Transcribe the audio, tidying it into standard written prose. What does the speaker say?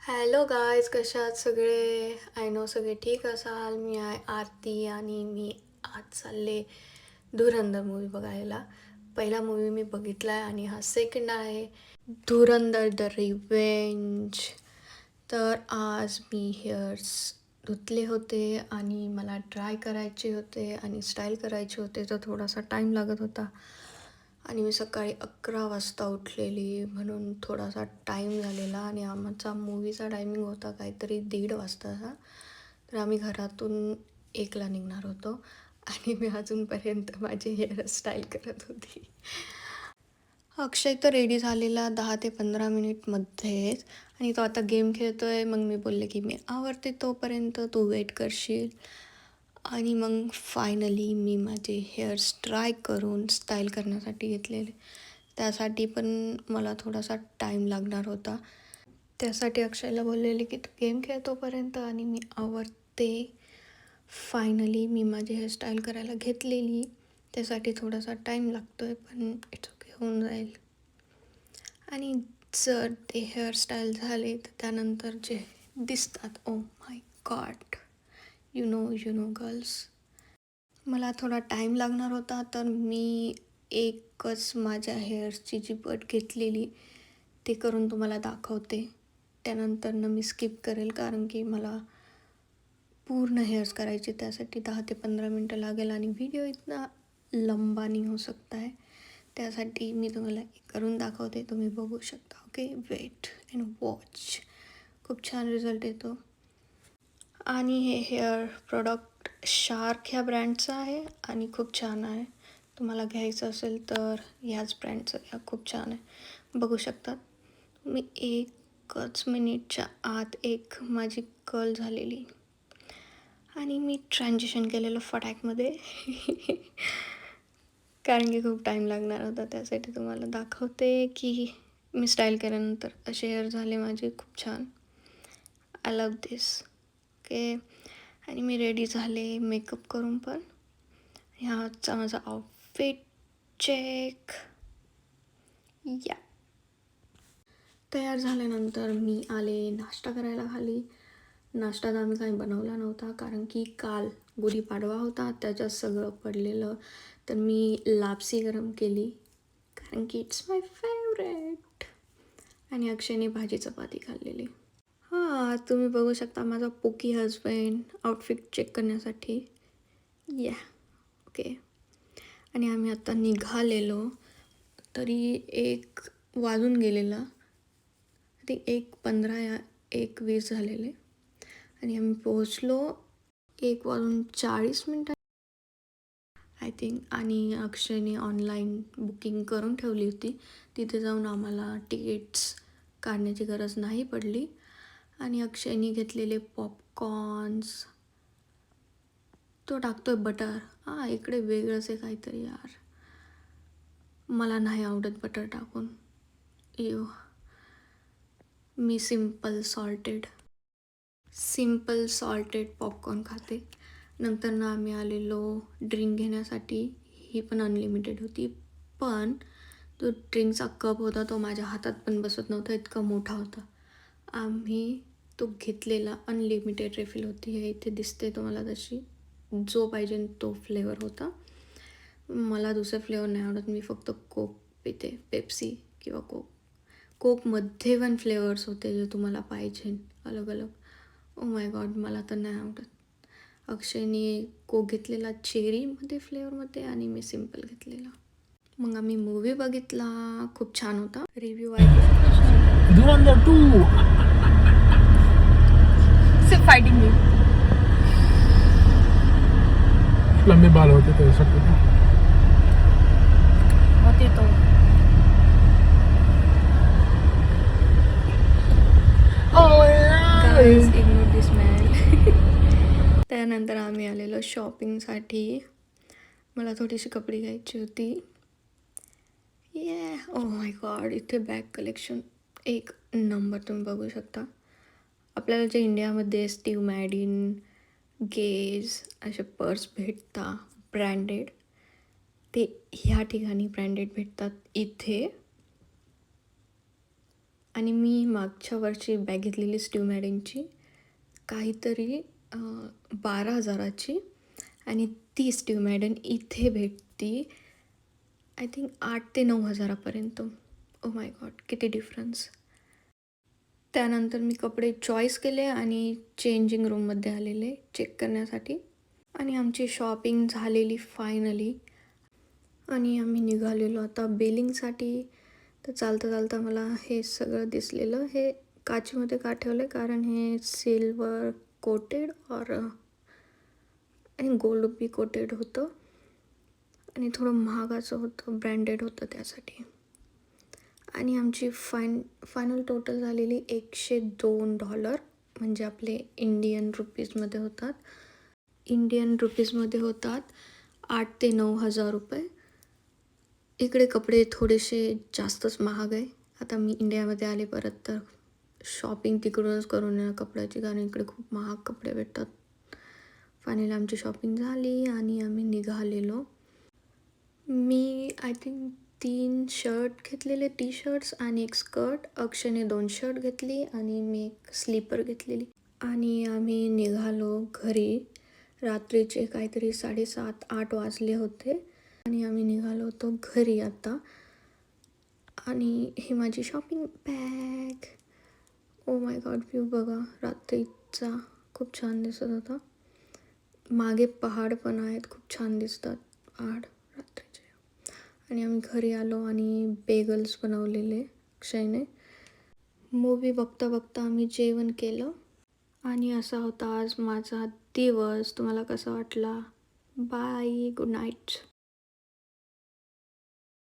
Hello guys, कशा आहात सगळे? आय नो सगळे ठीक असाल. मी आहे आरती आणि मी आज चालले धुरंधर मूवी बघायला. पहिला मूवी मी बघितला आहे आणि हा सेकंड आहे, धुरंधर द रिवेंज. तर आज मी हेअर्स धुतले होते आणि मला ड्राय करायचे होते आणि स्टाईल करायचे होते, तर थोडासा टाईम लागत होता. आणि मी सकाळी 11 वाजता उठलेली, म्हणून थोडासा टाईम झालेला. आणि आमचा मूवीचा टायमिंग होता काहीतरी 1:30 वाजताचा. तर आम्ही घरातून 1ला निघणार होतो आणि मी अजूनपर्यंत माझी हेअरस्टाईल करत होती. अक्षय तर रेडी झालेला 10 ते 15 मिनिटमध्येच आणि तो आता गेम खेळतो आहे. मग मी बोलले की मी आवरते तोपर्यंत तू वेट करशील. आणि मग फायनली मी माझे हेअर्स ड्राय करून स्टाईल करण्यासाठी घेतलेले. त्यासाठी पण मला थोडासा टाईम लागणार होता. त्यासाठी अक्षयला बोललेले की तू गेम खेळ तोपर्यंत आणि मी आवरते. फायनली मी माझी हेअरस्टाईल करायला घेतलेली. त्यासाठी थोडासा टाईम लागतो आहे, पण इट्स ओके, होऊन जाईल. आणि जर ते हेअरस्टाईल झाले तर त्यानंतर जे दिसतात, oh my God, you know girls. मला थोडा टाईम लागणार होता, तर मी एकच माझ्या हेअर्सची जी पट घेतलेली ते करून तुम्हाला दाखवते. त्यानंतरनं मी स्किप करेल, कारण की मला पूर्ण हेअर्स करायचे. त्यासाठी 10 ते 15 मिनटं लागेल आणि व्हिडिओ इतना लंबा नहीं हो सकता है. त्यासाठी मी तुम्हाला करून दाखवते, तुम्ही बघू शकता. Okay, wait and watch. खूप छान रिझल्ट येतो. आणि हे हेअर प्रोडक्ट शार्क ह्या ब्रँडचं आहे आणि खूप छान आहे. तुम्हाला घ्यायचं असेल तर ह्याच ब्रँडचं घ्या, खूप छान आहे. बघू शकतात मी एकच मिनिटच्या आत एक माझी कर्ल झालेली. आणि मी ट्रान्झिशन केलेलं फटाकमध्ये कारण की खूप टाईम लागणार होता. त्यासाठी तुम्हाला दाखवते की मी स्टाईल केल्यानंतर असे हेअर झाले माझे, खूप छान. I love this. ओके, आणि मी रेडी झाले मेकअप करून पण. ह्याचा माझा आउटफिट चेक. या तयार झाल्यानंतर मी आले नाश्ता करायला खाली. नाश्ता तर आम्ही काही बनवला नव्हता, कारण की काल गुढीपाडवा होता, त्याच्यात सगळं पडलेलं. तर मी लापसी गरम केली, कारण की इट्स माय फेवरेट. आणि अक्षयने भाजी चपाती खाल्लेली. हां, तुम्ही बघू शकता माझा पोकी हजबंड आउटफिट चेक करण्यासाठी. या ओके. आणि आम्ही आता निघालेलो, तरी 1 वाजून गेलेला. ते 1:15 या 1:20 झालेले आणि आम्ही पोहोचलो 1:40 आय थिंक. आणि अक्षयने ऑनलाईन बुकिंग करून ठेवली होती. तिथे जाऊन आम्हाला तिकीट्स काढण्याची गरज नाही पडली. आणि अक्षयने घेतलेले पॉपकॉर्न्स, तो टाकतोय बटर. हां, इकडे वेगळंच आहे काहीतरी यार, मला नाही आवडत बटर टाकून. मी सिम्पल सॉल्टेड पॉपकॉर्न खाते. नंतर ना आम्ही आलेलो ड्रिंक घेण्यासाठी. ही पण अनलिमिटेड होती, पण जो ड्रिंकचा कप होता तो माझ्या हातात पण बसत नव्हता, इतका मोठा होता. आम्ही तो घेतलेला अनलिमिटेड रिफिल होती. हे इथे दिसते तुम्हाला तशी. जो पाहिजे तो फ्लेवर होता. मला दुसरे फ्लेवर नाही आवडत, मी फक्त कोक पिते, पेप्सी किंवा कोकमध्ये पण फ्लेवर्स होते जे तुम्हाला पाहिजे अलग अलग. ओ माय गॉड, मला तर नाही आवडत. अक्षयने कोक घेतलेला चेरीमध्ये फ्लेवरमध्ये आणि मी सिम्पल घेतलेला. मग आम्ही मूवी बघितला, खूप छान होता. रिव्ह्यू आहे धुरंधर 2 सिर्फ फाइटिंग में लंबे बाल होते तो ऐसा होते तो गाइस, इग्नोर दिस मॅन. त्यानंतर आम्ही आलेलो शॉपिंगसाठी. मला थोडीशी कपडे घ्यायची होती. ओ माय गॉड, इथे बॅग कलेक्शन एक नंबर, तुम्ही बघू शकता. आपल्याला जे इंडियामध्ये स्टीव मॅडिन, गेज असे पर्स भेटतात ब्रँडेड, ते ह्या ठिकाणी ब्रँडेड भेटतात इथे. आणि मी मागच्या वर्षी बॅग घेतलेली स्टीव मॅडनची काहीतरी 12,000ची आणि ती स्टीव मॅडन इथे भेटती आय थिंक 8 ते 9,000पर्यंत. ओ माय गॉड, किती डिफरन्स. त्यानंतर मी कपडे चॉईस केले आणि चेंजिंग रूममध्ये आलेले चेक करण्यासाठी आणि आमची शॉपिंग झालेली फायनली. आणि आम्ही निघालेलो आता बिलिंगसाठी. तर चालता चालता मला हे सगळं दिसलेलं. हे काचेमध्ये का ठेवलं आहे कारण हे सिल्वर कोटेड आणि गोल्ड बी कोटेड होतं आणि थोडं महागाचं होतं, ब्रँडेड होतं त्यासाठी. आणि आमची फायनल टोटल झालेली $102 म्हणजे आपले इंडियन रुपीजमध्ये होतात 8 ते 9,000 रुपये. इकडे कपडे थोडेसे जास्तच महाग आहे. आता मी इंडियामध्ये आले परत तर शॉपिंग तिकडूनच करून येणार कपड्याची, कारण इकडे खूप महाग कपडे भेटतात. फायनली आमची शॉपिंग झाली आणि आम्ही निघालेलो. मी आय थिंक 3 शर्ट घेतलेले, टी शर्ट्स आणि एक स्कर्ट. अक्षयने 2 शर्ट घेतली आणि मी एक स्लीपर घेतलेली. आणि आम्ही निघालो घरी. रात्रीचे काहीतरी 7:30-8 वाजले होते आणि आम्ही निघालो होतो घरी आता. आणि ही माझी shopping bag. Oh my God, view बघा रात्रीचा, खूप छान दिसत होता. मागे पहाड पण आहेत, खूप छान दिसतात पहाड रात्रीचे. आणि आम्ही घरी आलो आणि बेगल्स बनवलेले अक्षयने. मूवी बघता बघता आम्ही जेवण केलं. आणि असा होता आज माझा दिवस. तुम्हाला कसा वाटला? Bye, good night.